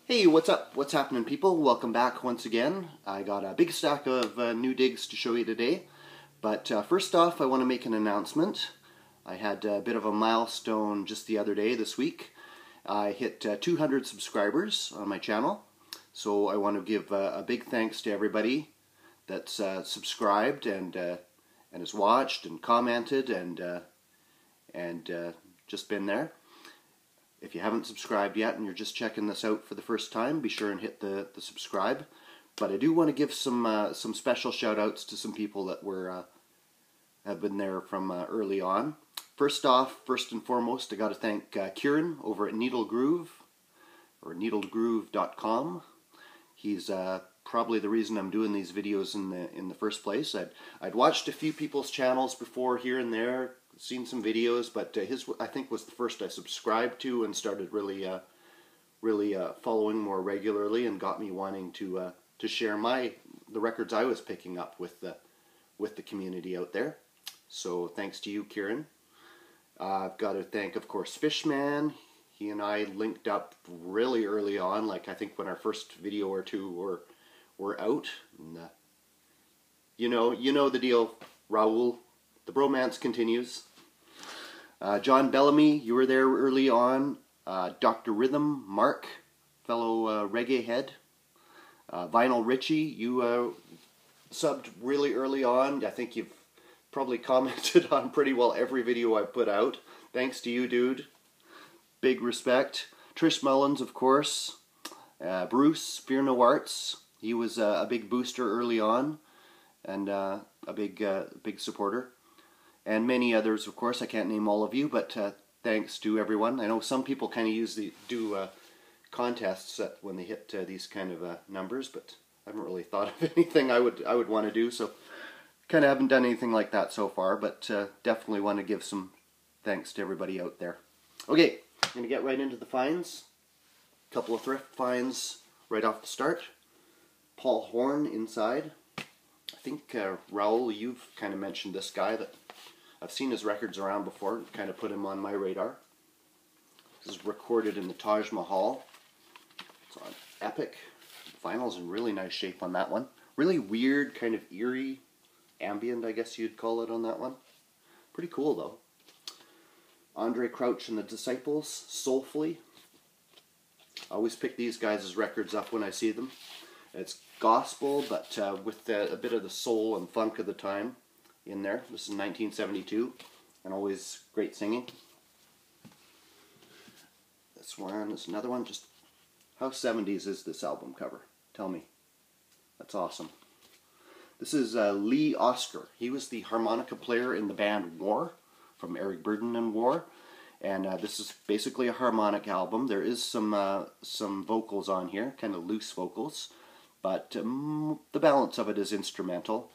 Hey, what's up? What's happening, people? Welcome back once again. I got a big stack of new digs to show you today. But first off, I want to make an announcement. I had a bit of a milestone just the other day, this week. I hit 200 subscribers on my channel. So I want to give a big thanks to everybody that's subscribed and has watched and commented and just been there. If you haven't subscribed yet and you're just checking this out for the first time, be sure and hit the subscribe. But I do want to give some special shout outs to some people that have been there from early on. First and foremost, I got to thank Kieran over at Needle Groove, or needlegroove.com. He's probably the reason I'm doing these videos in the first place. I'd watched a few people's channels before here and there, seen some videos, but his, I think, was the first I subscribed to and started really following more regularly, and got me wanting to share the records I was picking up with the community out there. So thanks to you, Kieran. I've got to thank, of course, Fishman. He and I linked up really early on, like I think when our first video or two were out. And, you know the deal, Raul. The bromance continues. John Bellamy, you were there early on. Dr. Rhythm, Mark, fellow reggae head. Vinyl Richie, you subbed really early on. I think you've probably commented on pretty well every video I've put out. Thanks to you, dude. Big respect. Trish Mullins, of course. Bruce, Fear No Arts. He was a big booster early on and a big supporter. And many others, of course. I can't name all of you, but thanks to everyone. I know some people kind of do contests when they hit these kind of numbers, but I haven't really thought of anything I would want to do, so kind of haven't done anything like that so far, but definitely want to give some thanks to everybody out there. Okay, I'm going to get right into the finds. A couple of thrift finds right off the start. Paul Horn inside. I think, Raul, you've kind of mentioned this guy, that I've seen his records around before, kind of put him on my radar. This is recorded in the Taj Mahal. It's on Epic. The vinyl's in really nice shape on that one. Really weird, kind of eerie, ambient, I guess you'd call it on that one. Pretty cool, though. Andre Crouch and the Disciples, Soulfully. I always pick these guys' records up when I see them. It's gospel, but with a bit of the soul and funk of the time in there. This is 1972, and always great singing. This one is another one. Just how 70s is this album cover? Tell me. That's awesome. This is Lee Oskar. He was the harmonica player in the band War, from Eric Burdon and War. And this is basically a harmonic album. There is some vocals on here, kind of loose vocals, but the balance of it is instrumental.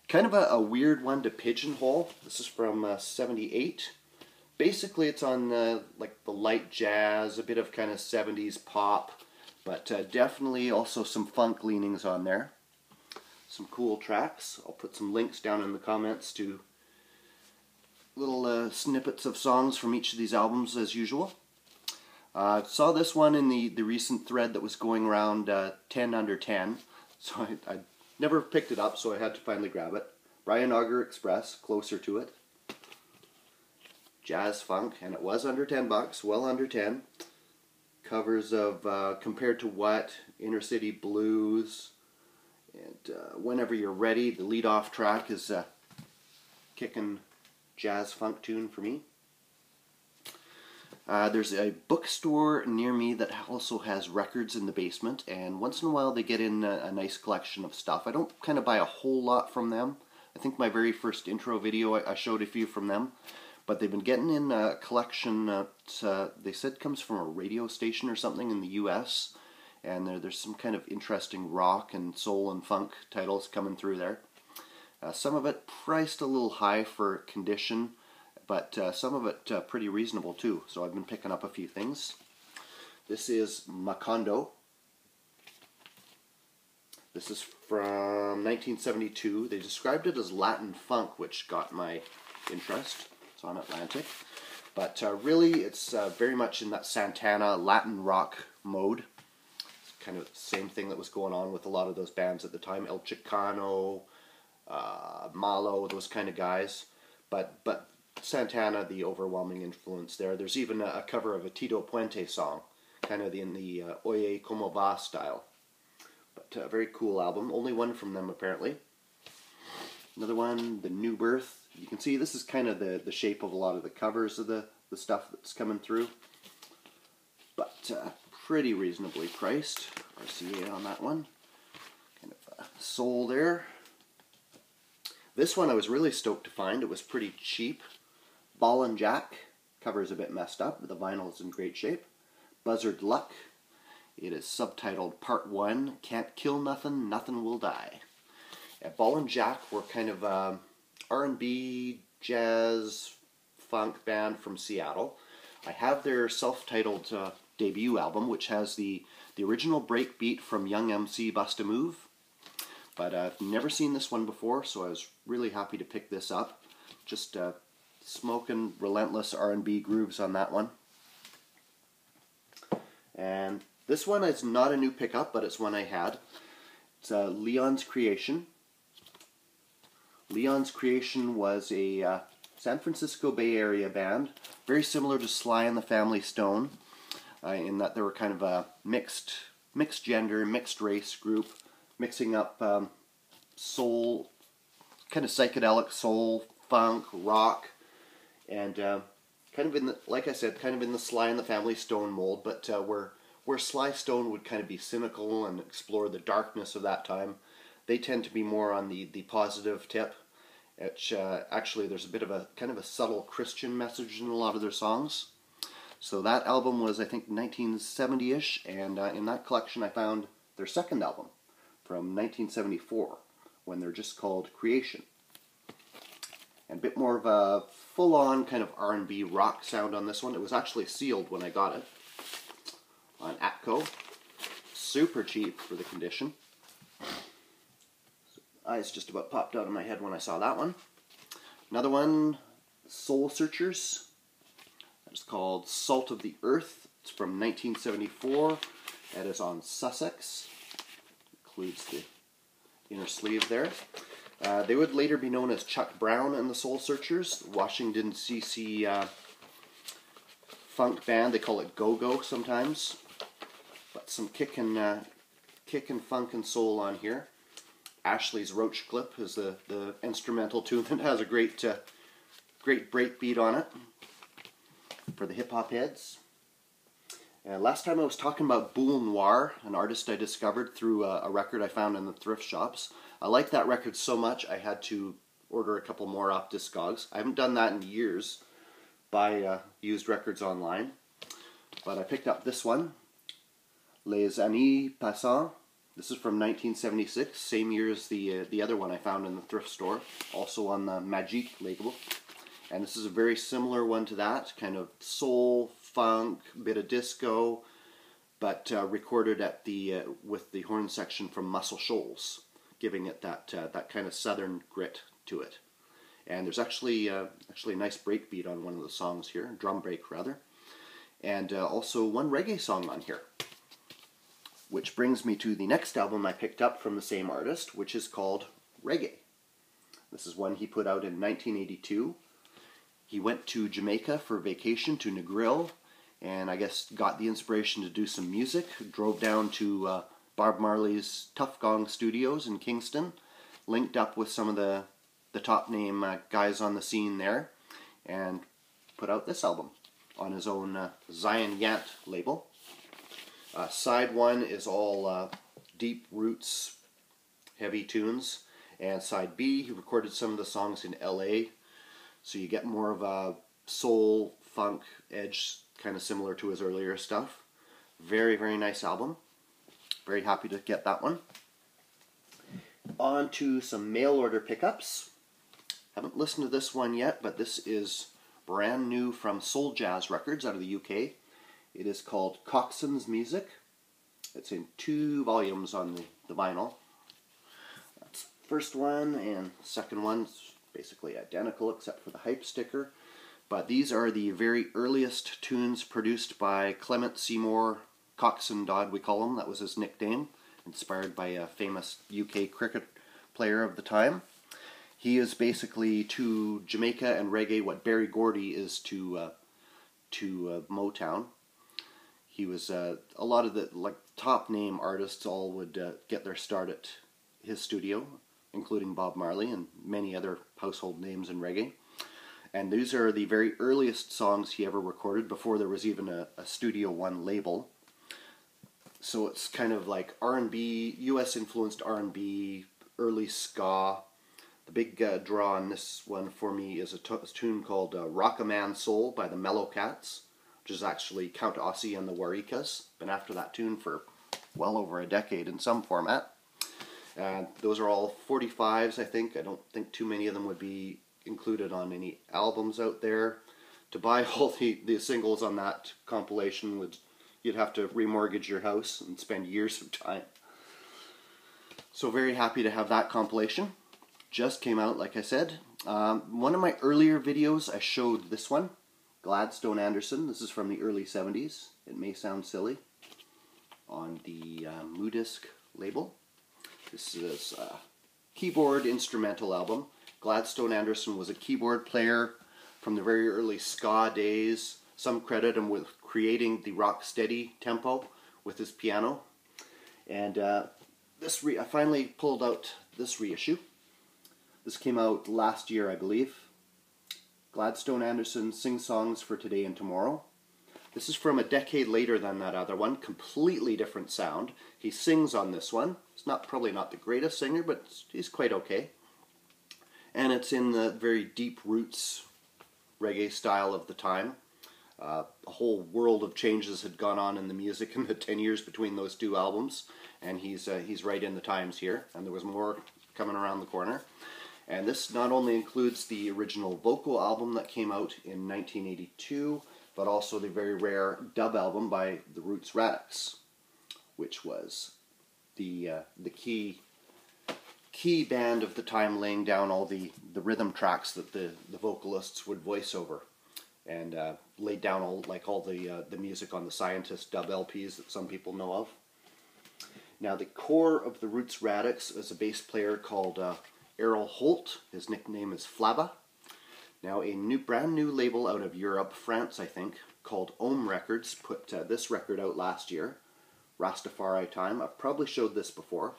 Kind of a weird one to pigeonhole. This is from 78. Basically it's on like the light jazz, a bit of kind of 70s pop, but definitely also some funk leanings on there. Some cool tracks. I'll put some links down in the comments to little snippets of songs from each of these albums as usual. Saw this one in the recent thread that was going around 10 under 10, so I never picked it up, so I had to finally grab it. Brian Auger Express, Closer to It. Jazz funk, and it was under 10 bucks, well under 10. Covers of Compared to What, Inner City Blues, and Whenever You're Ready. The lead-off track is kicking jazz funk tune for me. There's a bookstore near me that also has records in the basement, and once in a while they get in a nice collection of stuff. I don't kind of buy a whole lot from them. I think my very first intro video I showed a few from them, but they've been getting in a collection that they said comes from a radio station or something in the US, and there's some kind of interesting rock and soul and funk titles coming through there. Some of it priced a little high for condition, but some of it pretty reasonable too, so I've been picking up a few things. This is Macondo. This is from 1972. They described it as Latin funk, which got my interest. It's on Atlantic. But really, it's very much in that Santana Latin rock mode. kind of the same thing that was going on with a lot of those bands at the time. El Chicano, Malo, those kind of guys. But Santana, the overwhelming influence there. There's even a cover of a Tito Puente song, kind of in the Oye Como Va style. But a very cool album. Only one from them, apparently. Another one, The New Birth. You can see this is kind of the shape of a lot of the covers of the stuff that's coming through. But pretty reasonably priced. RCA on that one. Kind of soul there. This one I was really stoked to find. It was pretty cheap. Ball and Jack. Cover is a bit messed up, but the vinyl is in great shape. Buzzard Luck. It is subtitled Part 1, Can't Kill Nothing, Nothing Will Die. Ball and Jack were kind of R&B, jazz, funk band from Seattle. I have their self-titled debut album, which has the original break beat from Young MC Bust a Move. But I've never seen this one before, so I was really happy to pick this up. Just smoking relentless R&B grooves on that one. And this one is not a new pickup, but it's one I had. It's Leon's Creation. Leon's Creation was a San Francisco Bay Area band, very similar to Sly and the Family Stone, in that they were kind of a mixed gender, mixed race group, mixing up soul, kind of psychedelic soul, funk, rock, and kind of in the, like I said, kind of in the Sly and the Family Stone mold, but where Sly Stone would kind of be cynical and explore the darkness of that time, they tend to be more on the positive tip. Which actually there's a bit of a kind of a subtle Christian message in a lot of their songs. So that album was, I think, 1970-ish, and in that collection I found their second album from 1974, when they're just called Creation. And a bit more of a full-on kind of R&B rock sound on this one. It was actually sealed when I got it on Atco. Super cheap for the condition. Eyes just about popped out of my head when I saw that one. Another one, Soul Searchers. It's called Salt of the Earth. It's from 1974. That is on Sussex. Includes the inner sleeve there. They would later be known as Chuck Brown and the Soul Searchers. Washington, D.C. funk band. They call it Go-Go sometimes. But some kick and funk and soul on here. Ashley's Roach Clip is the instrumental tune that has a great break beat on it for the hip-hop heads. And last time I was talking about Boule Noir, an artist I discovered through a record I found in the thrift shops. I liked that record so much I had to order a couple more off Discogs. I haven't done that in years, buy used records online. But I picked up this one, Les Amis Passants. This is from 1976, same year as the other one I found in the thrift store, also on the Magique label. And this is a very similar one to that, kind of soul, funk, bit of disco, but recorded at with the horn section from Muscle Shoals, giving it that kind of southern grit to it. And there's actually a nice break beat on one of the songs here, drum break rather, and also one reggae song on here. Which brings me to the next album I picked up from the same artist, which is called Reggae. This is one he put out in 1982. He went to Jamaica for vacation to Negril, and I guess got the inspiration to do some music. Drove down to Bob Marley's Tough Gong Studios in Kingston, linked up with some of the top name guys on the scene there, and put out this album on his own Zion Yant label. Side 1 is all deep roots, heavy tunes, and side B, he recorded some of the songs in LA, so you get more of a soul, funk edge, kind of similar to his earlier stuff. Very, very nice album. Very happy to get that one. On to some mail order pickups. Haven't listened to this one yet, but this is brand new from Soul Jazz Records out of the UK. It is called Coxons Music. It's in 2 volumes on the vinyl. That's the first one, and the second one's basically identical except for the hype sticker. But these are the very earliest tunes produced by Clement Seymour Coxon Dodd, we call him. That was his nickname, inspired by a famous UK cricket player of the time. He is basically to Jamaica and reggae what Berry Gordy is to Motown. He was a lot of the top name artists all would get their start at his studio, including Bob Marley and many other household names in reggae. And these are the very earliest songs he ever recorded before there was even a Studio One label. So it's kind of like R&B, US influenced R&B, early ska. The big draw on this one for me is a tune called Rock-A-Man Soul by the Mellow Cats, which is actually Count Ossie and the Warikas. Been after that tune for well over a decade in some format. Those are all 45s, I think. I don't think too many of them would be included on any albums out there. To buy all the singles on that compilation, you'd have to remortgage your house and spend years of time. So very happy to have that compilation. Just came out, like I said. One of my earlier videos, I showed this one, Gladstone Anderson. This is from the early 70s. It may sound silly. On the Moodisc label. This is a keyboard instrumental album. Gladstone Anderson was a keyboard player from the very early ska days. Some credit him with creating the rock steady tempo with his piano. And I finally pulled out this reissue. This came out last year, I believe. Gladstone Anderson Sing Songs for Today and Tomorrow. This is from a decade later than that other one. Completely different sound. He sings on this one. He's probably not the greatest singer, but he's quite okay. And it's in the very deep roots reggae style of the time. A whole world of changes had gone on in the music in the 10 years between those two albums. And he's right in the times here. And there was more coming around the corner. And this not only includes the original vocal album that came out in 1982, but also the very rare dub album by the Roots Radics, which was the key band of the time, laying down all the rhythm tracks that the vocalists would voice over, and laid down all the music on the Scientist dub LPs that some people know of. Now the core of the Roots Radics is a bass player called Errol Holt. His nickname is Flabba. Now a brand new label out of Europe, France I think, called Ohm Records put this record out last year, Rastafari Time. I've probably showed this before.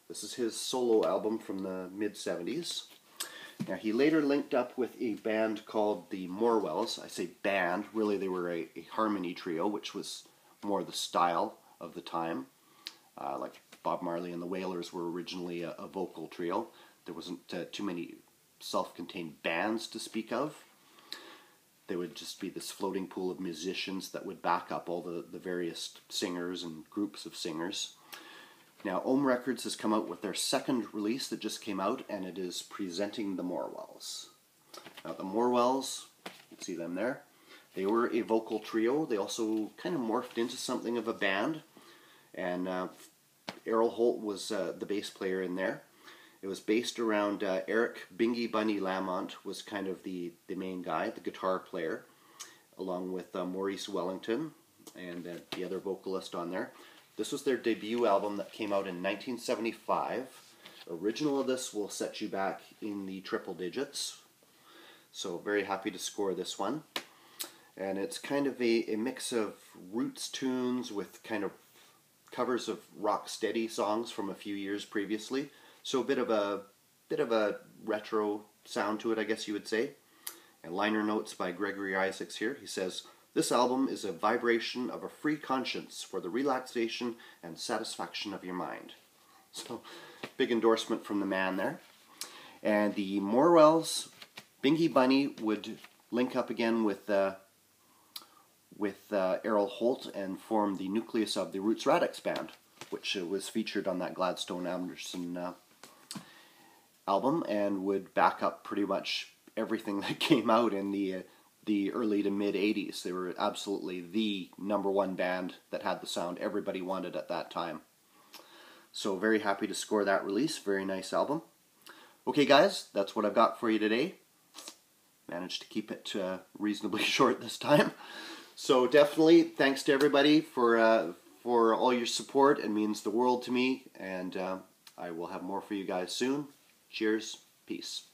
This is his solo album from the mid-70s. Now he later linked up with a band called the Morwells. I say band, really they were a harmony trio, which was more the style of the time. Like Bob Marley and the Wailers were originally a vocal trio. There wasn't too many self-contained bands to speak of. They would just be this floating pool of musicians that would back up all the various singers and groups of singers. Now, Ohm Records has come out with their second release that just came out, and it is presenting the Morwells. Now, the Morwells, you can see them there, they were a vocal trio. They also kind of morphed into something of a band, and Errol Holt was the bass player in there. It was based around Eric Bingy Bunny Lamont was kind of the main guy, the guitar player, along with Maurice Wellington and the other vocalist on there. This was their debut album that came out in 1975. Original of this will set you back in the triple digits. So very happy to score this one. And it's kind of a mix of roots tunes with kind of covers of rock steady songs from a few years previously. So a bit of a retro sound to it, I guess you would say. And liner notes by Gregory Isaacs here. He says, "This album is a vibration of a free conscience for the relaxation and satisfaction of your mind." So, big endorsement from the man there. And the Morwells, Bingy Bunny would link up again with Errol Holt and form the nucleus of the Roots Radics band, which was featured on that Gladstone Anderson album, and would back up pretty much everything that came out in the early to mid 80s. They were absolutely the #1 band that had the sound everybody wanted at that time. So very happy to score that release. Very nice album. Okay guys, that's what I've got for you today. Managed to keep it reasonably short this time. So definitely thanks to everybody for for all your support. It means the world to me, and I will have more for you guys soon. Cheers. Peace.